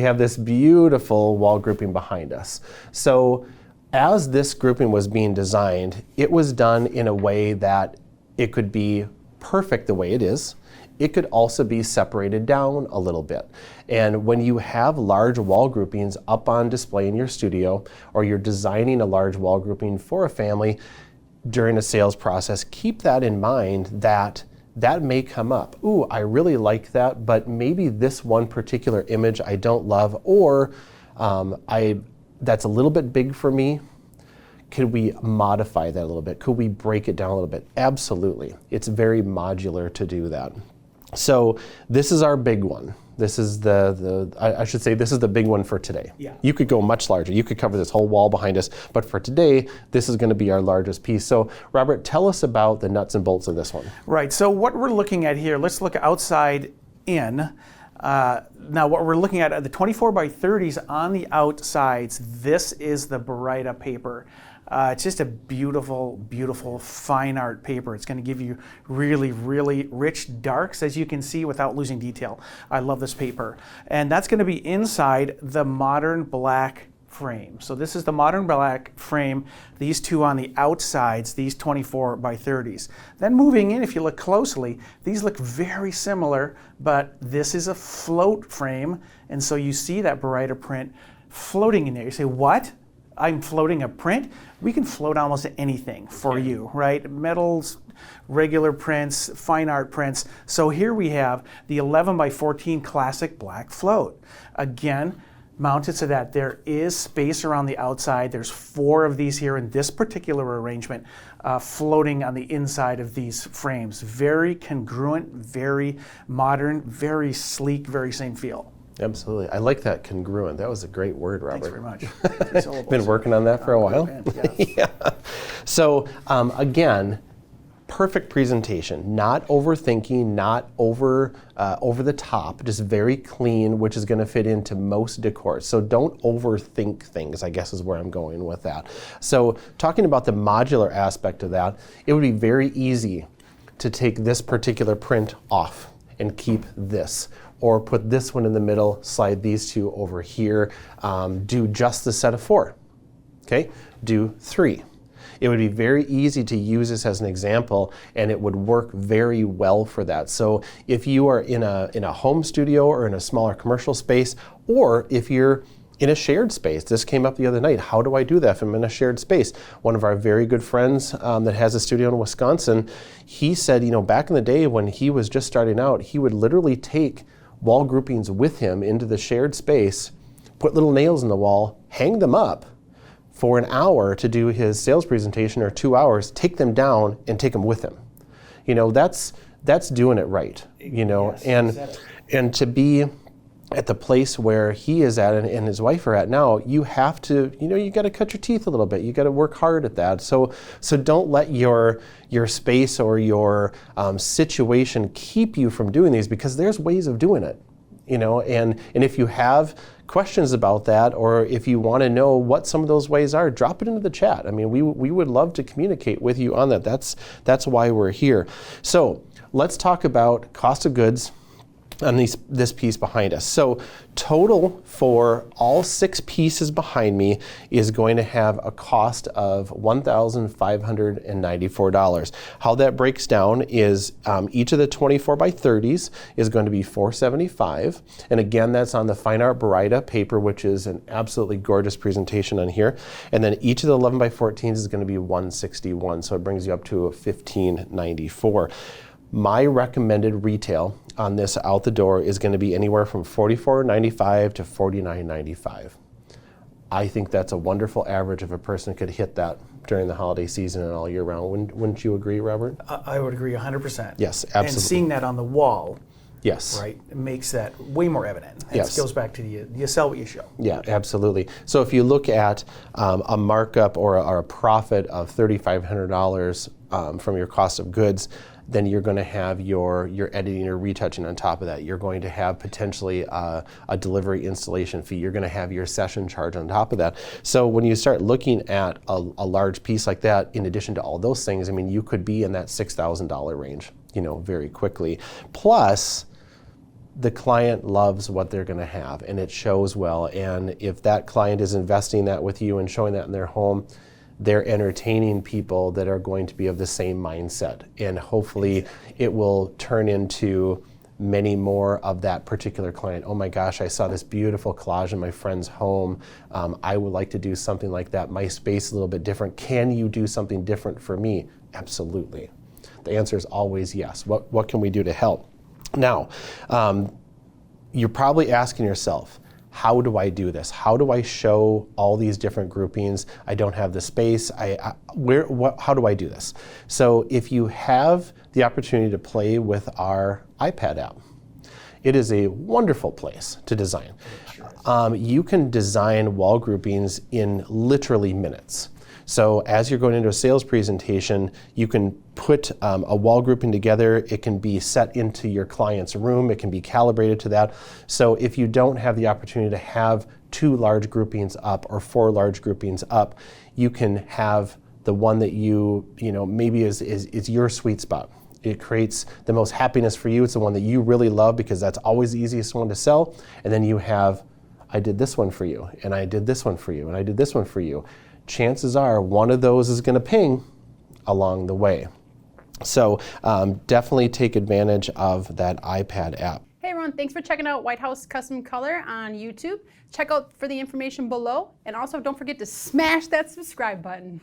we have this beautiful wall grouping behind us. So as this grouping was being designed, it was done in a way that it could be perfect the way it is. It could also be separated down a little bit. And when you have large wall groupings up on display in your studio, or you're designing a large wall grouping for a family during a sales process, keep that in mind that that may come up. Ooh, I really like that, but maybe this one particular image I don't love, or that's a little bit big for me. Could we modify that a little bit? Could we break it down a little bit? Absolutely. It's very modular to do that. So this is our big one. This is I should say this is the big one for today. Yeah. You could go much larger. You could cover this whole wall behind us, but for today, this is going to be our largest piece. So Robert, tell us about the nuts and bolts of this one. Right, so what we're looking at here, let's look outside in. Now what we're looking at the 24 by 30s on the outsides, this is the Barita paper. It's just a beautiful, beautiful fine art paper. It's going to give you really, really rich darks, as you can see, without losing detail. I love this paper. And that's going to be inside the modern black frame. So this is the modern black frame, these two on the outsides, these 24 by 30s. Then moving in, if you look closely, these look very similar, but this is a float frame. And so you see that Barita print floating in there. You say, what? I'm floating a print? We can float almost anything for you, right? Metals, regular prints, fine art prints. So here we have the 11 by 14 classic black float. Again, mounted so that there is space around the outside. There's 4 of these here in this particular arrangement, floating on the inside of these frames. Very congruent, very modern, very sleek, very same feel. Absolutely. I like that, congruent. That was a great word, Robert. Thanks very much. Been working on that for a while? Yes. Yeah. So again, perfect presentation, not overthinking, not over the top, just very clean, which is going to fit into most decors. So don't overthink things, I guess is where I'm going with that. So talking about the modular aspect of that, it would be very easy to take this particular print off and keep this, or put this one in the middle, slide these two over here, do just the set of 4, okay? Do 3. It would be very easy to use this as an example, and it would work very well for that. So if you are in a home studio or in a smaller commercial space, or if you're in a shared space. This came up the other night. How do I do that if I'm in a shared space? One of our very good friends that has a studio in Wisconsin, he said, back in the day when he was just starting out, he would literally take wall groupings with him into the shared space, put little nails in the wall, hang them up for an hour to do his sales presentation, or 2 hours, take them down and take them with him. That's doing it right. Yes, and to be at the place where he is at and his wife are at now, you have to, you got to cut your teeth a little bit. You got to work hard at that. So don't let your space or your situation keep you from doing these, because there's ways of doing it. And if you have questions about that, or if you want to know what some of those ways are, drop it into the chat. I mean, we would love to communicate with you on that. That's why we're here. So let's talk about cost of goods on this piece behind us. So total for all 6 pieces behind me is going to have a cost of $1,594. How that breaks down is each of the 24 by 30s is going to be $475. And again, that's on the Fine Art Barita paper, which is an absolutely gorgeous presentation on here. And then each of the 11 by 14s is going to be $161. So it brings you up to $1,594. My recommended retail on this out the door is going to be anywhere from $44.95 to $49.95. I think that's a wonderful average if a person could hit that during the holiday season and all year round. Wouldn't you agree, Robert? I would agree 100%. Yes, absolutely. And seeing that on the wall, yes, right, it makes that way more evident. Yes. It goes back to you sell what you show. Yeah, absolutely. So if you look at a markup or a profit of $3,500 from your cost of goods, then you're going to have your editing or retouching on top of that. You're going to have potentially a delivery installation fee. You're going to have your session charge on top of that. So when you start looking at a large piece like that, in addition to all those things, I mean, you could be in that $6,000 range, very quickly. Plus, the client loves what they're going to have, and it shows well. And if that client is investing that with you and showing that in their home, they're entertaining people that are going to be of the same mindset. And hopefully it will turn into many more of that particular client. Oh my gosh, I saw this beautiful collage in my friend's home. I would like to do something like that. My space is a little bit different. Can you do something different for me? Absolutely. The answer is always yes. What can we do to help? Now, you're probably asking yourself, how do I do this? How do I show all these different groupings? I don't have the space. How do I do this? So if you have the opportunity to play with our iPad app, it is a wonderful place to design. You can design wall groupings in literally minutes. So as you're going into a sales presentation, you can put a wall grouping together. It can be set into your client's room. It can be calibrated to that. So if you don't have the opportunity to have 2 large groupings up or 4 large groupings up, you can have the one that maybe is your sweet spot. It creates the most happiness for you. It's the one that you really love because that's always the easiest one to sell. And then you have, I did this one for you, and I did this one for you, and I did this one for you. Chances are one of those is going to ping along the way. So definitely take advantage of that iPad app. Hey everyone, thanks for checking out White House Custom Color on YouTube. Check out for the information below, and also don't forget to smash that subscribe button.